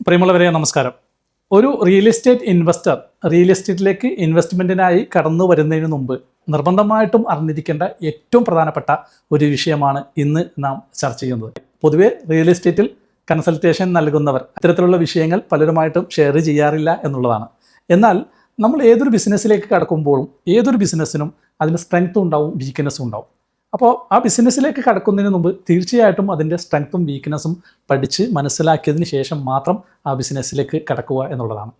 പ്രിയമുള്ളവരെ നമസ്കാരം. ഒരു റിയൽ എസ്റ്റേറ്റ് ഇൻവെസ്റ്റർ റിയൽ എസ്റ്റേറ്റിലേക്ക് ഇൻവെസ്റ്റ്മെൻറ്റിനായി കടന്നു വരുന്നതിന് മുമ്പ് നിർബന്ധമായിട്ടും അറിഞ്ഞിരിക്കേണ്ട ഏറ്റവും പ്രധാനപ്പെട്ട ഒരു വിഷയമാണ് ഇന്ന് നാം ചർച്ച ചെയ്യുന്നത്. പൊതുവെ റിയൽ എസ്റ്റേറ്റിൽ കൺസൾട്ടേഷൻ നൽകുന്നവർ ഇത്തരത്തിലുള്ള വിഷയങ്ങൾ പലരുമായിട്ടും ഷെയർ ചെയ്യാറില്ല എന്നുള്ളതാണ്. എന്നാൽ നമ്മൾ ഏതൊരു ബിസിനസ്സിലേക്ക് കടക്കുമ്പോഴും ഏതൊരു ബിസിനസ്സിനും അതിന് സ്ട്രെങ്ത്തും ഉണ്ടാവും, വീക്ക്നെസ്സും ഉണ്ടാവും. അപ്പോൾ ആ ബിസിനസ്സിലേക്ക് കടക്കുന്നതിന് മുമ്പ് തീർച്ചയായിട്ടും അതിൻ്റെ സ്ട്രെങ്ത്തും വീക്ക്നെസ്സും പഠിച്ച് മനസ്സിലാക്കിയതിന് ശേഷം മാത്രം ആ ബിസിനസ്സിലേക്ക് കടക്കുക എന്നുള്ളതാണ്.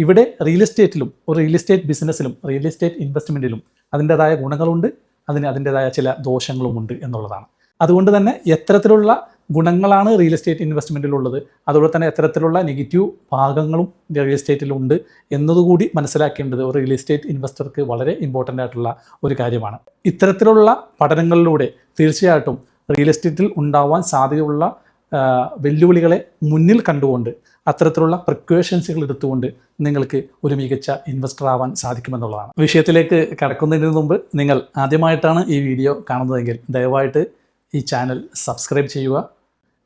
ഇവിടെ റിയൽ എസ്റ്റേറ്റിലും ഒരു റിയൽ എസ്റ്റേറ്റ് ബിസിനസ്സിലും റിയൽ എസ്റ്റേറ്റ് ഇൻവെസ്റ്റ്മെൻറ്റിലും അതിൻ്റേതായ ഗുണങ്ങളുണ്ട്, അതിൻ്റേതായ ചില ദോഷങ്ങളുമുണ്ട് എന്നുള്ളതാണ്. അതുകൊണ്ട് തന്നെ എത്തരത്തിലുള്ള ഗുണങ്ങളാണ് റിയൽ എസ്റ്റേറ്റ് ഇൻവെസ്റ്റ്മെൻറ്റിലുള്ളത്, അതുപോലെ തന്നെ എത്തരത്തിലുള്ള നെഗറ്റീവ് ഭാഗങ്ങളും റിയൽ എസ്റ്റേറ്റിലുണ്ട് എന്നതുകൂടി മനസ്സിലാക്കേണ്ടത് ഒരു റിയൽ എസ്റ്റേറ്റ് ഇൻവെസ്റ്റർക്ക് വളരെ ഇമ്പോർട്ടൻ്റ് ആയിട്ടുള്ള ഒരു കാര്യമാണ്. ഇത്തരത്തിലുള്ള പഠനങ്ങളിലൂടെ തീർച്ചയായിട്ടും റിയൽ എസ്റ്റേറ്റിൽ ഉണ്ടാവാൻ സാധ്യതയുള്ള വെല്ലുവിളികളെ മുന്നിൽ കണ്ടുകൊണ്ട് അത്തരത്തിലുള്ള പ്രിക്കോഷൻസുകൾ എടുത്തുകൊണ്ട് നിങ്ങൾക്ക് ഒരു മികച്ച ഇൻവെസ്റ്റർ ആവാൻ സാധിക്കുമെന്നുള്ളതാണ്. വിഷയത്തിലേക്ക് കടക്കുന്നതിന് മുമ്പ് നിങ്ങൾ ആദ്യമായിട്ടാണ് ഈ വീഡിയോ കാണുന്നതെങ്കിൽ ദയവായിട്ട് ഈ ചാനൽ സബ്സ്ക്രൈബ് ചെയ്യുക.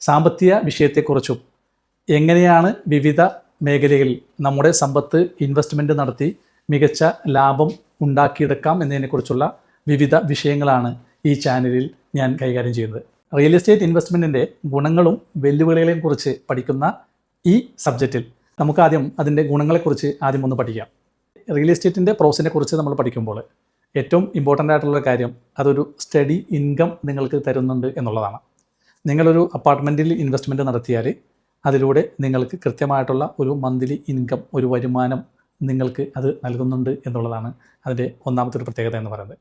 സാമ്പത്തിക വിഷയത്തെക്കുറിച്ചും എങ്ങനെയാണ് വിവിധ മേഖലകളിൽ നമ്മുടെ സമ്പത്ത് ഇൻവെസ്റ്റ്മെൻറ്റ് നടത്തി മികച്ച ലാഭം ഉണ്ടാക്കിയെടുക്കാം എന്നതിനെക്കുറിച്ചുള്ള വിവിധ വിഷയങ്ങളാണ് ഈ ചാനലിൽ ഞാൻ കൈകാര്യം ചെയ്യുന്നത്. റിയൽ എസ്റ്റേറ്റ് ഇൻവെസ്റ്റ്മെൻറ്റിൻ്റെ ഗുണങ്ങളും വെല്ലുവിളികളെയും കുറിച്ച് പഠിക്കുന്ന ഈ സബ്ജക്റ്റിൽ നമുക്ക് ആദ്യം അതിൻ്റെ ഗുണങ്ങളെക്കുറിച്ച് ആദ്യം ഒന്ന് പഠിക്കാം. റിയൽ എസ്റ്റേറ്റിൻ്റെ പ്രോസിനെ കുറിച്ച് നമ്മൾ പഠിക്കുമ്പോൾ ഏറ്റവും ഇമ്പോർട്ടൻ്റ് ആയിട്ടുള്ള കാര്യം അതൊരു സ്റ്റഡി ഇൻകം നിങ്ങൾക്ക് തരുന്നുണ്ട് എന്നുള്ളതാണ്. നിങ്ങളൊരു അപ്പാർട്ട്മെൻറ്റിൽ ഇൻവെസ്റ്റ്മെൻറ്റ് നടത്തിയാൽ അതിലൂടെ നിങ്ങൾക്ക് കൃത്യമായിട്ടുള്ള ഒരു മന്ത്ലി ഇൻകം, ഒരു വരുമാനം നിങ്ങൾക്ക് അത് നൽകുന്നുണ്ട് എന്നുള്ളതാണ് അതിൻ്റെ ഒന്നാമത്തെ ഒരു പ്രത്യേകത എന്ന് പറയുന്നത്.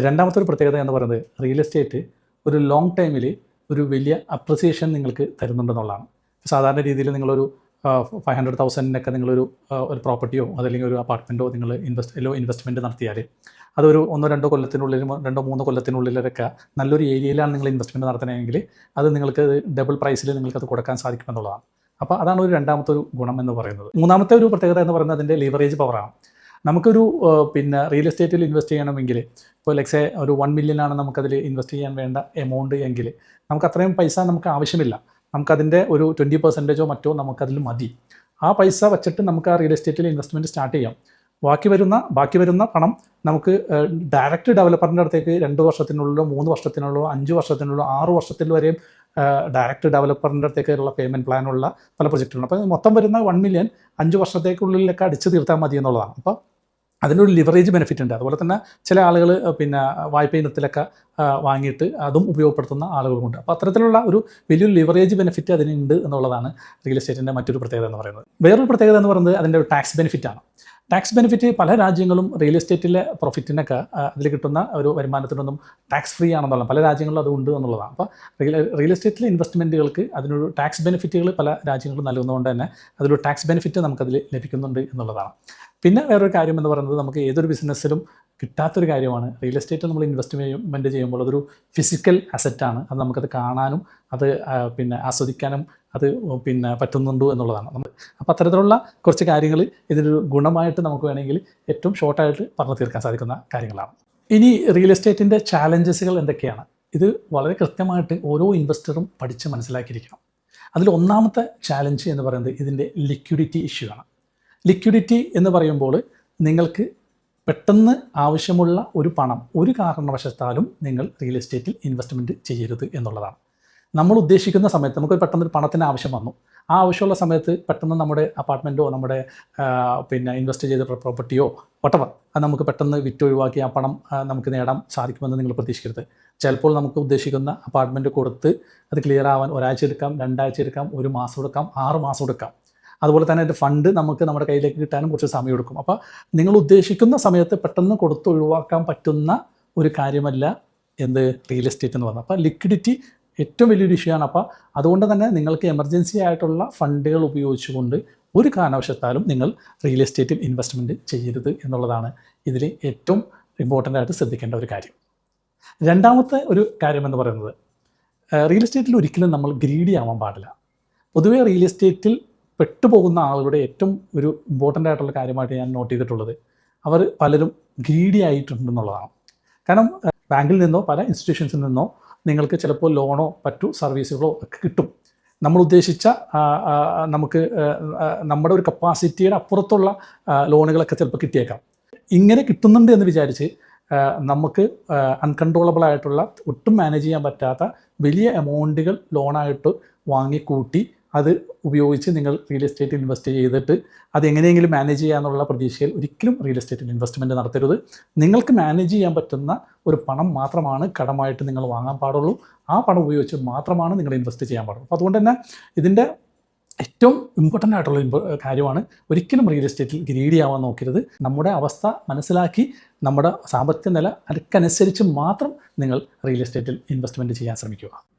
രണ്ടാമത്തെ ഒരു പ്രത്യേകത എന്ന് പറയുന്നത് റിയൽ എസ്റ്റേറ്റ് ഒരു ലോങ് ടൈമിൽ ഒരു വലിയ അപ്രിസിയേഷൻ നിങ്ങൾക്ക് തരുന്നുണ്ടെന്നുള്ളതാണ്. സാധാരണ രീതിയിൽ നിങ്ങളൊരു 500,000 നിങ്ങളൊരു പ്രോപ്പർട്ടിയോ അതല്ലെങ്കിൽ ഒരു അപ്പാർട്ട്മെൻറ്റോ നിങ്ങൾ ഇൻവെസ്റ്റ്മെൻറ്റ് നടത്തിയാൽ അതൊരു 1-2 കൊല്ലത്തിനുള്ളിൽ 2-3 കൊല്ലത്തിനുള്ളിലൊക്കെ നല്ലൊരു ഏരിയയിലാണ് നിങ്ങൾ ഇൻവെസ്റ്റ്മെൻറ്റ് നടത്തണമെങ്കിൽ അത് നിങ്ങൾക്ക് ഡബിൾ പ്രൈസിൽ നിങ്ങൾക്കത് കൊടുക്കാൻ സാധിക്കുമെന്നുള്ളതാണ്. അപ്പോൾ അതാണ് ഒരു രണ്ടാമത്തെ ഒരു ഗുണം എന്ന് പറയുന്നത്. മൂന്നാമത്തെ ഒരു പ്രത്യേകത എന്ന് പറയുന്നത് അതിൻ്റെ ലിവറേജ് പവറാണ്. നമുക്കൊരു റിയൽ എസ്റ്റേറ്റിൽ ഇൻവെസ്റ്റ് ചെയ്യണമെങ്കിൽ ഇപ്പോൾ ലെക്സേ ഒരു 1 million നമുക്കതിൽ ഇൻവെസ്റ്റ് ചെയ്യാൻ വേണ്ട എമൗണ്ട് എങ്കിൽ നമുക്ക് അത്രയും പൈസ നമുക്ക് ആവശ്യമില്ല. നമുക്കതിൻ്റെ ഒരു 20% മറ്റോ നമുക്കതിൽ മതി. ആ പൈസ വച്ചിട്ട് നമുക്ക് ആ റിയൽ എസ്റ്റേറ്റിൽ ഇൻവെസ്റ്റ്മെൻറ്റ് സ്റ്റാർട്ട് ചെയ്യാം. ബാക്കി വരുന്ന പണം നമുക്ക് ഡയറക്റ്റ് ഡെവലപ്പറിൻ്റെ അടുത്തേക്ക് 2 വർഷത്തിനുള്ളിലോ 3 വർഷത്തിനുള്ളോ 5 വർഷത്തിനുള്ളോ 6 വർഷത്തിൽ വരെയും ഡയറക്റ്റ് ഡെവലപ്പറിൻ്റെ അടുത്തേക്കുള്ള പേയ്മെൻറ്റ് പ്ലാനുള്ള പല പ്രൊജക്റ്റുകളും. അപ്പോൾ മൊത്തം വരുന്ന 1 million 5 വർഷത്തേക്കുള്ളിലൊക്കെ അടിച്ച് തീർത്താൽ മതി എന്നുള്ളതാണ്. അപ്പോൾ അതിനൊരു ലിവറേജ് ബെനിഫിറ്റ് ഉണ്ട്. അതുപോലെ തന്നെ ചില ആളുകൾ വായ്പ ഇനത്തിലൊക്കെ വാങ്ങിയിട്ട് അതും ഉപയോഗപ്പെടുത്തുന്ന ആളുകളുമുണ്ട്. അപ്പോൾ അത്തരത്തിലുള്ള ഒരു വലിയൊരു ലിവറേജ് ബെനിഫിറ്റ് അതിനുണ്ട് എന്നുള്ളതാണ് റിയൽ എസ്റ്റേറ്റിൻ്റെ മറ്റൊരു പ്രത്യേകത എന്ന് പറയുന്നത്. വേറൊരു പ്രത്യേകത എന്ന് പറയുന്നത് അതിൻ്റെ ഒരു ടാക്സ് ബെനിഫിറ്റാണ്. ടാക്സ് ബെനിഫിറ്റ് പല രാജ്യങ്ങളും റിയൽ എസ്റ്റേറ്റിലെ പ്രോഫിറ്റിനൊക്കെ അതിൽ കിട്ടുന്ന ഒരു വരുമാനത്തിനൊന്നും ടാക്സ് ഫ്രീ ആണെന്നുള്ളത് പല രാജ്യങ്ങളിലും അതുണ്ട് എന്നുള്ളതാണ്. അപ്പോൾ റിയൽ എസ്റ്റേറ്റിലെ ഇൻവെസ്റ്റ്മെൻറ്റുകൾക്ക് അതിനൊരു ടാക്സ് ബെനിഫിറ്റുകൾ പല രാജ്യങ്ങളും നൽകുന്നതുകൊണ്ട് തന്നെ അതിലൊരു ടാക്സ് ബെനിഫിറ്റ് നമുക്കതിൽ ലഭിക്കുന്നുണ്ട് എന്നുള്ളതാണ്. പിന്നെ വേറൊരു കാര്യം എന്ന് പറയുന്നത് നമുക്ക് ഏതൊരു ബിസിനസ്സിലും കിട്ടാത്തൊരു കാര്യമാണ് റിയൽ എസ്റ്റേറ്റ് നമ്മൾ ഇൻവെസ്റ്റ്മെൻറ്റ് ചെയ്യുമ്പോൾ അതൊരു ഫിസിക്കൽ അസറ്റാണ്. അത് നമുക്കത് കാണാനും അത് ആസ്വദിക്കാനും അത് പറ്റുന്നുണ്ട് എന്നുള്ളതാണ്. അപ്പോൾ അത്തരത്തിലുള്ള കുറച്ച് കാര്യങ്ങൾ ഇതിനൊരു ഗുണമായിട്ട് നമുക്ക് വേണമെങ്കിൽ ഏറ്റവും ഷോർട്ടായിട്ട് പറഞ്ഞു തീർക്കാൻ സാധിക്കുന്ന കാര്യങ്ങളാണ്. ഇനി റിയൽ എസ്റ്റേറ്റിൻ്റെ ചാലഞ്ചസുകൾ എന്തൊക്കെയാണ്? ഇത് വളരെ കൃത്യമായിട്ട് ഓരോ ഇൻവെസ്റ്ററും പഠിച്ച് മനസ്സിലാക്കിയിരിക്കണം. അതിൽ ഒന്നാമത്തെ ചാലഞ്ച് എന്ന് പറയുന്നത് ഇതിൻ്റെ ലിക്വിഡിറ്റി ഇഷ്യൂ ആണ്. ലിക്വിഡിറ്റി എന്ന് പറയുമ്പോൾ നിങ്ങൾക്ക് പെട്ടെന്ന് ആവശ്യമുള്ള ഒരു പണം ഒരു കാരണവശത്താലും നിങ്ങൾ റിയൽ എസ്റ്റേറ്റിൽ ഇൻവെസ്റ്റ്മെൻറ്റ് ചെയ്യരുത് എന്നുള്ളതാണ്. നമ്മൾ ഉദ്ദേശിക്കുന്ന സമയത്ത് നമുക്കൊരു പെട്ടെന്നൊരു പണത്തിന് ആവശ്യം വന്നു. ആ ആവശ്യമുള്ള സമയത്ത് പെട്ടെന്ന് നമ്മുടെ അപ്പാർട്ട്മെൻറ്റോ നമ്മുടെ ഇൻവെസ്റ്റ് ചെയ്ത പ്രോപ്പർട്ടിയോ വട്ടവർ അത് നമുക്ക് പെട്ടെന്ന് വിറ്റ് ഒഴിവാക്കി ആ പണം നമുക്ക് നേടാൻ സാധിക്കുമെന്ന് നിങ്ങൾ പ്രതീക്ഷിക്കരുത്. ചിലപ്പോൾ നമുക്ക് ഉദ്ദേശിക്കുന്ന അപ്പാർട്ട്മെൻറ്റ് കൊടുത്ത് അത് ക്ലിയർ ആവാൻ 1 ആഴ്ച എടുക്കാം, 2 ആഴ്ച എടുക്കാം, 1 മാസം എടുക്കാം, 6 മാസം എടുക്കാം. അതുപോലെ തന്നെ അതിൻ്റെ ഫണ്ട് നമുക്ക് നമ്മുടെ കയ്യിലേക്ക് കിട്ടാനും കുറച്ച് സമയം എടുക്കും. അപ്പോൾ നിങ്ങൾ ഉദ്ദേശിക്കുന്ന സമയത്ത് പെട്ടെന്ന് കൊടുത്ത് ഒഴിവാക്കാൻ പറ്റുന്ന ഒരു കാര്യമല്ല എന്ത് റിയൽ എസ്റ്റേറ്റ് എന്ന് പറഞ്ഞാൽ. അപ്പോൾ ലിക്വിഡിറ്റി ഏറ്റവും വലിയൊരു ഇഷ്യൂ ആണ്. അപ്പോൾ അതുകൊണ്ട് തന്നെ നിങ്ങൾക്ക് എമർജൻസി ആയിട്ടുള്ള ഫണ്ടുകൾ ഉപയോഗിച്ചുകൊണ്ട് ഒരു കാരണവശത്താലും നിങ്ങൾ റിയൽ എസ്റ്റേറ്റിൽ ഇൻവെസ്റ്റ്മെൻറ്റ് ചെയ്യരുത് എന്നുള്ളതാണ് ഇതിൽ ഏറ്റവും ഇമ്പോർട്ടൻ്റ് ആയിട്ട് ശ്രദ്ധിക്കേണ്ട ഒരു കാര്യം. രണ്ടാമത്തെ ഒരു കാര്യം എന്ന് പറയുന്നത് റിയൽ എസ്റ്റേറ്റിൽ ഒരിക്കലും നമ്മൾ ഗ്രീഡി ആവാൻ പാടില്ല. പൊതുവേ റിയൽ എസ്റ്റേറ്റിൽ പെട്ടുപോകുന്ന ആളുകളുടെ ഏറ്റവും ഒരു ഇമ്പോർട്ടൻ്റ് ആയിട്ടുള്ള കാര്യമായിട്ട് ഞാൻ നോട്ട് ചെയ്തിട്ടുള്ളത് അവർ പലരും ഗ്രീഡി ആയിട്ടുണ്ടെന്നുള്ളതാണ്. കാരണം ബാങ്കിൽ നിന്നോ പല ഇൻസ്റ്റിറ്റ്യൂഷൻസിൽ നിന്നോ നിങ്ങൾക്ക് ചിലപ്പോൾ ലോണോ മറ്റു സർവീസുകളോ ഒക്കെ കിട്ടും. നമ്മൾ ഉദ്ദേശിച്ച നമുക്ക് നമ്മുടെ ഒരു കപ്പാസിറ്റിയുടെ അപ്പുറത്തുള്ള ലോണുകളൊക്കെ ചിലപ്പോൾ കിട്ടിയേക്കാം. ഇങ്ങനെ കിട്ടുന്നുണ്ട് എന്ന് വിചാരിച്ച് നമുക്ക് അൺകൺട്രോളബിൾ ആയിട്ടുള്ള ഒട്ടും മാനേജ് ചെയ്യാൻ പറ്റാത്ത വലിയ എമൗണ്ടുകൾ ലോണായിട്ട് വാങ്ങിക്കൂട്ടി അത് ഉപയോഗിച്ച് നിങ്ങൾ റിയൽ എസ്റ്റേറ്റ് ഇൻവെസ്റ്റ് ചെയ്തിട്ട് അത് എങ്ങനെയെങ്കിലും മാനേജ് ചെയ്യാന്നുള്ള പ്രതീക്ഷയിൽ ഒരിക്കലും റിയൽ എസ്റ്റേറ്റിൽ ഇൻവെസ്റ്റ്മെൻറ്റ് നടത്തരുത്. നിങ്ങൾക്ക് മാനേജ് ചെയ്യാൻ പറ്റുന്ന ഒരു പണം മാത്രമാണ് കടമായിട്ട് നിങ്ങൾ വാങ്ങാൻ പാടുള്ളൂ. ആ പണം ഉപയോഗിച്ച് മാത്രമാണ് നിങ്ങൾ ഇൻവെസ്റ്റ് ചെയ്യാൻ പാടുള്ളൂ. അപ്പോൾ അതുകൊണ്ട് തന്നെ ഇതിൻ്റെ ഏറ്റവും ഇമ്പോർട്ടൻ്റ് ആയിട്ടുള്ള കാര്യമാണ് ഒരിക്കലും റിയൽ എസ്റ്റേറ്റിൽ ഗ്രീഡി ആവാൻ നോക്കരുത്. നമ്മുടെ അവസ്ഥ മനസ്സിലാക്കി നമ്മുടെ സാമ്പത്തിക നില അതിനനുസരിച്ച് മാത്രം നിങ്ങൾ റിയൽ എസ്റ്റേറ്റിൽ ഇൻവെസ്റ്റ്മെൻറ്റ് ചെയ്യാൻ ശ്രമിക്കുക.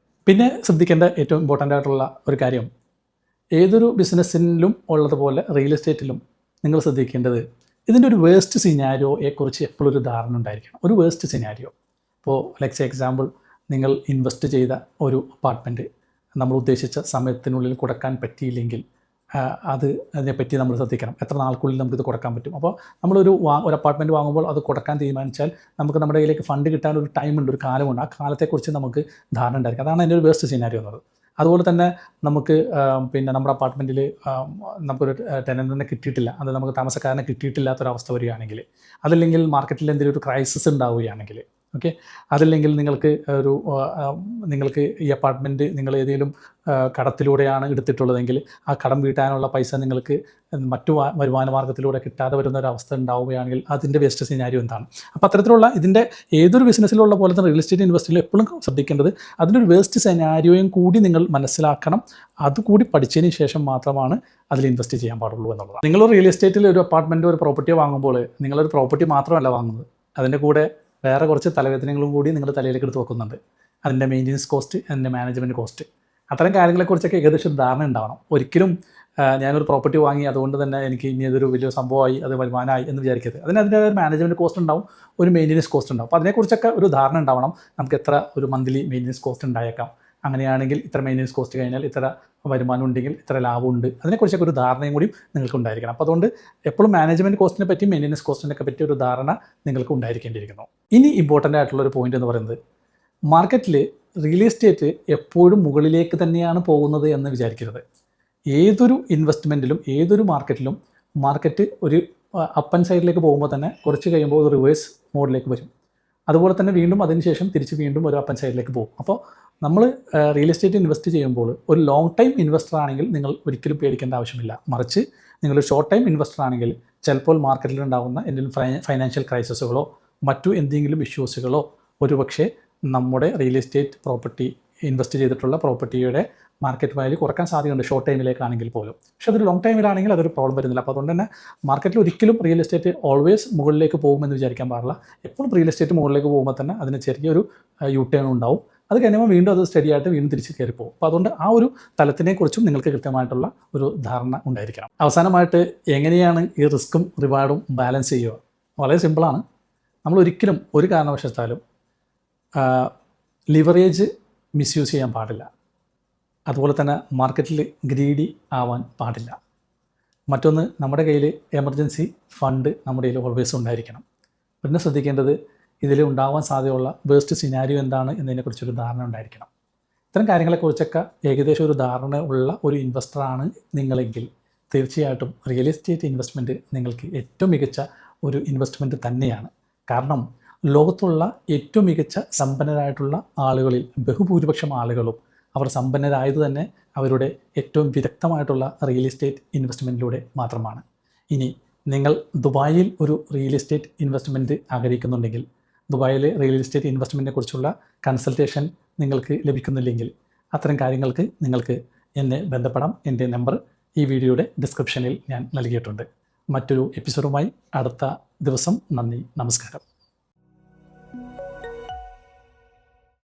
പിന്നെ ശ്രദ്ധിക്കേണ്ട ഏറ്റവും ഇമ്പോർട്ടൻ്റ് ആയിട്ടുള്ള ഒരു കാര്യം, ഏതൊരു ബിസിനസ്സിലും ഉള്ളതുപോലെ റിയൽ എസ്റ്റേറ്റിലും നിങ്ങൾ ശ്രദ്ധിക്കേണ്ടത് ഇതിൻ്റെ ഒരു വേസ്റ്റ് സിനാരിയോയെക്കുറിച്ച് എപ്പോഴും ഒരു ധാരണ ഉണ്ടായിരിക്കണം. ഒരു വേസ്റ്റ് സിനാരിയോ, ഇപ്പോൾ ലെറ്റ്സ് എക്സാമ്പിൾ, നിങ്ങൾ ഇൻവെസ്റ്റ് ചെയ്ത ഒരു അപ്പാർട്ട്മെൻറ്റ് നമ്മൾ ഉദ്ദേശിച്ച സമയത്തിനുള്ളിൽ കൊടുക്കാൻ പറ്റിയില്ലെങ്കിൽ അതിനെപ്പറ്റി നമ്മൾ ശ്രദ്ധിക്കണം. എത്ര നാൾക്കുള്ളിൽ നമുക്കിത് കൊടുക്കാൻ പറ്റും. അപ്പോൾ നമ്മളൊരു അപ്പാർട്ട്മെൻറ്റ് വാങ്ങുമ്പോൾ അത് കൊടുക്കാൻ തീരുമാനിച്ചാൽ നമുക്ക് നമ്മുടെ കയ്യിലേക്ക് ഫണ്ട് കിട്ടാൻ ഒരു ടൈമുണ്ട്, ഒരു കാലമുണ്ട്. ആ കാലത്തെക്കുറിച്ച് നമുക്ക് ധാരണ ഉണ്ടായിരിക്കും. അതാണ് എൻ്റെ ഒരു വേസ്റ്റ് സിനാരിയോ എന്നത്. അതുപോലെ തന്നെ നമുക്ക് നമ്മുടെ അപ്പാർട്ട്മെൻറ്റിൽ നമുക്കൊരു ടെനൻറ്റിനെ കിട്ടിയിട്ടില്ല, അത് നമുക്ക് താമസക്കാരനെ കിട്ടിയിട്ടില്ലാത്തൊരവസ്ഥ വരികയാണെങ്കിൽ, അതല്ലെങ്കിൽ മാർക്കറ്റിൽ എന്തെങ്കിലും ഒരു ക്രൈസിസ് ഉണ്ടാവുകയാണെങ്കിൽ, ഓക്കെ, അതല്ലെങ്കിൽ നിങ്ങൾക്ക് ഈ അപ്പാർട്ട്മെൻറ്റ് നിങ്ങൾ ഏതെങ്കിലും കടത്തിലൂടെയാണ് എടുത്തിട്ടുള്ളതെങ്കിൽ ആ കടം വീട്ടാനുള്ള പൈസ നിങ്ങൾക്ക് മറ്റു വരുമാന മാർഗ്ഗത്തിലൂടെ കിട്ടാതെ വരുന്ന ഒരു അവസ്ഥ ഉണ്ടാവുകയാണെങ്കിൽ അതിൻ്റെ വേസ്റ്റ് സിനാരിയോ എന്താണ്? അപ്പോൾ അത്തരത്തിലുള്ള ഇതിൻ്റെ ഏതൊരു ബിസിനസ്സിലുള്ള പോലെ തന്നെ റിയൽ എസ്റ്റേറ്റ് ഇൻവെസ്റ്റിൽ എപ്പോഴും ശ്രദ്ധിക്കേണ്ടത് അതിൻ്റെ ഒരു വേസ്റ്റ് സിനാരിയോയും കൂടി നിങ്ങൾ മനസ്സിലാക്കണം. അതുകൂടി പഠിച്ചതിന് ശേഷം മാത്രമാണ് അതിൽ ഇൻവെസ്റ്റ് ചെയ്യാൻ പാടുള്ളൂ എന്നുള്ളതാണ്. നിങ്ങൾ റിയൽ എസ്റ്റേറ്റിൽ ഒരു അപ്പാർട്ട്മെൻറ്റ് ഒരു പ്രോപ്പർട്ടിയോ വാങ്ങുമ്പോൾ നിങ്ങളൊരു പ്രോപ്പർട്ടി മാത്രമല്ല വാങ്ങുന്നത്, അതിൻ്റെ കൂടെ വേറെ കുറച്ച് തലവേദനകളും കൂടി നിങ്ങൾ തലയിലേക്ക് എടുത്ത് വെക്കുന്നുണ്ട്. അതിൻ്റെ മെയിൻ്റനൻസ് കോസ്റ്റ്, അതിൻ്റെ മാനേജ്മെൻറ്റ് കോസ്റ്റ്, അത്തരം കാര്യങ്ങളെക്കുറിച്ചൊക്കെ ഏകദേശം ധാരണ ഉണ്ടാവണം. ഒരിക്കലും ഞാനൊരു പ്രോപ്പർട്ടി വാങ്ങി അതുകൊണ്ട് തന്നെ എനിക്ക് ഇനി അതൊരു വലിയ സംഭവമായി, അത് വരുമാനമായി എന്ന് വിചാരിക്കരുത്. അതിൻ്റെ ഒരു മാനേജ്മെൻറ്റ് കോസ്റ്റ് ഉണ്ടാവും, ഒരു മെയിൻ്റനൻസ് കോസ്റ്റ് ഉണ്ടാവും. അപ്പോൾ അതിനെക്കുറിച്ചൊക്കെ ഒരു ധാരണ ഉണ്ടാവണം. നമുക്ക് എത്ര ഒരു മന്ത്ലി മെയിൻ്റനൻസ് കോസ്റ്റ് ഉണ്ടായേക്കാം, അങ്ങനെയാണെങ്കിൽ ഇത്ര മെയിൻ്റനൻസ് കോസ്റ്റ് കഴിഞ്ഞാൽ ഇത്ര വരുമാനം ഉണ്ടെങ്കിൽ ഇത്ര ലാഭമുണ്ട്, അതിനെക്കുറിച്ചൊക്കെ ഒരു ധാരണയും കൂടി നിങ്ങൾക്ക് ഉണ്ടായിരിക്കണം. അപ്പോൾ അതുകൊണ്ട് എപ്പോഴും മാനേജ്മെൻറ്റ് കോസ്റ്റിനെ പറ്റി, മെയിൻ്റനൻസ് കോസ്റ്റിനൊക്കെ പറ്റി ഒരു ധാരണ നിങ്ങൾക്ക് ഉണ്ടായിരിക്കേണ്ടിയിരിക്കുന്നു. ഇനി ഇമ്പോർട്ടൻ്റ് ആയിട്ടുള്ളൊരു പോയിൻ്റ് എന്ന് പറയുന്നത്, മാർക്കറ്റിൽ റിയൽ എസ്റ്റേറ്റ് എപ്പോഴും മുകളിലേക്ക് തന്നെയാണ് പോകുന്നത് എന്ന് വിചാരിക്കരുത്. ഏതൊരു ഇൻവെസ്റ്റ്മെൻറ്റിലും ഏതൊരു മാർക്കറ്റിലും മാർക്കറ്റ് ഒരു അപ്പ് ആൻഡ് സൈഡിലേക്ക് പോകുമ്പോൾ തന്നെ കുറച്ച് കഴിയുമ്പോൾ ഒരു റിവേഴ്സ് മോഡിലേക്ക് വരും. അതുപോലെ തന്നെ വീണ്ടും അതിനുശേഷം തിരിച്ച് വീണ്ടും ഒരു അപ്പ് ആൻഡ് സൈഡിലേക്ക് പോകും. അപ്പോൾ നമ്മൾ റിയൽ എസ്റ്റേറ്റ് ഇൻവെസ്റ്റ് ചെയ്യുമ്പോൾ ഒരു ലോങ് ടൈം ഇൻവെസ്റ്റർ ആണെങ്കിൽ നിങ്ങൾ ഒരിക്കലും പേടിക്കേണ്ട ആവശ്യമില്ല. മറിച്ച് നിങ്ങളൊരു ഷോർട്ട് ടൈം ഇൻവെസ്റ്റർ ആണെങ്കിൽ ചിലപ്പോൾ മാർക്കറ്റിൽ ഉണ്ടാകുന്ന എന്തെങ്കിലും ഫൈനാൻഷ്യൽ ക്രൈസിസുകളോ മറ്റു എന്തെങ്കിലും ഇഷ്യൂസുകളോ ഒരുപക്ഷെ നമ്മുടെ റിയൽ എസ്റ്റേറ്റ് പ്രോപ്പർട്ടി ഇൻവെസ്റ്റ് ചെയ്തിട്ടുള്ള പ്രോപ്പർട്ടിയുടെ മാർക്കറ്റ് വാല്യൂ കുറക്കാൻ സാധ്യതയുണ്ട് ഷോർട്ട് ടൈമിലേക്കാണെങ്കിൽ പോലും. പക്ഷേ അതൊരു ലോങ് ടൈമിലാണെങ്കിൽ അതൊരു പ്രോബ്ലം വരുന്നില്ല. അപ്പോൾ അതുകൊണ്ട് തന്നെ മാർക്കറ്റിൽ ഒരിക്കലും റിയൽ എസ്റ്റേറ്റ് ഓൾവേസ് മുകളിലേക്ക് പോകുമെന്ന് വിചാരിക്കാൻ പാടില്ല. എപ്പോഴും റിയൽ എസ്റ്റേറ്റ് മുകളിലേക്ക് പോകുമ്പോൾ തന്നെ അതിന് ചെറിയൊരു യു ടേൺ ഉണ്ടാവും. അത് കഴിയുമ്പോൾ വീണ്ടും അത് സ്റ്റഡി ആയിട്ട് വീണ്ടും തിരിച്ച് കയറി പോകും. അപ്പോൾ അതുകൊണ്ട് ആ ഒരു തലത്തിനെക്കുറിച്ചും നിങ്ങൾക്ക് കൃത്യമായിട്ടുള്ള ഒരു ധാരണ ഉണ്ടായിരിക്കണം. അവസാനമായിട്ട് എങ്ങനെയാണ് ഈ റിസ്ക്കും റിവാർഡും ബാലൻസ് ചെയ്യുക? വളരെ സിമ്പിളാണ്. നമ്മൾ ഒരിക്കലും ഒരു കാരണവശാലും ലിവറേജ് മിസ്യൂസ് ചെയ്യാൻ പാടില്ല. അതുപോലെ തന്നെ മാർക്കറ്റിൽ ഗ്രീഡി ആവാൻ പാടില്ല. മറ്റൊന്ന്, നമ്മുടെ കയ്യിൽ എമർജൻസി ഫണ്ട് നമ്മുടെ കയ്യിൽ ഓൾവേസ് ഉണ്ടായിരിക്കണം. പിന്നെ ശ്രദ്ധിക്കേണ്ടത് ഇതിൽ ഉണ്ടാവാൻ സാധ്യതയുള്ള വേസ്റ്റ് സിനാരിയോ എന്താണ് എന്നതിനെക്കുറിച്ചൊരു ധാരണ ഉണ്ടായിരിക്കണം. ഇത്തരം കാര്യങ്ങളെക്കുറിച്ചൊക്കെ ഏകദേശം ഒരു ധാരണ ഉള്ള ഒരു ഇൻവെസ്റ്ററാണ് നിങ്ങളെങ്കിൽ തീർച്ചയായിട്ടും റിയൽ എസ്റ്റേറ്റ് ഇൻവെസ്റ്റ്മെൻറ്റ് നിങ്ങൾക്ക് ഏറ്റവും മികച്ച ഒരു ഇൻവെസ്റ്റ്മെൻറ്റ് തന്നെയാണ്. കാരണം ലോകത്തുള്ള ഏറ്റവും മികച്ച സമ്പന്നരായിട്ടുള്ള ആളുകളിൽ ബഹുഭൂരിപക്ഷം ആളുകളും അവർ സമ്പന്നരായത് തന്നെ അവരുടെ ഏറ്റവും വിദഗ്ധമായിട്ടുള്ള റിയൽ എസ്റ്റേറ്റ് ഇൻവെസ്റ്റ്മെൻറ്റിലൂടെ മാത്രമാണ്. ഇനി നിങ്ങൾ ദുബായിൽ ഒരു റിയൽ എസ്റ്റേറ്റ് ഇൻവെസ്റ്റ്മെൻറ്റ് ആഗ്രഹിക്കുന്നുണ്ടെങ്കിൽ, ദുബായിലെ റിയൽ എസ്റ്റേറ്റ് ഇൻവെസ്റ്റ്മെൻറ്റിനെ കുറിച്ചുള്ള കൺസൾട്ടേഷൻ നിങ്ങൾക്ക് ലഭിക്കുന്നില്ലെങ്കിൽ അത്തരം കാര്യങ്ങൾക്ക് നിങ്ങൾക്ക് എന്നെ ബന്ധപ്പെടാം. എൻ്റെ നമ്പർ ഈ വീഡിയോയുടെ ഡിസ്ക്രിപ്ഷനിൽ ഞാൻ നൽകിയിട്ടുണ്ട്. മറ്റൊരു എപ്പിസോഡുമായി അടുത്ത ദിവസം. നന്ദി, നമസ്കാരം.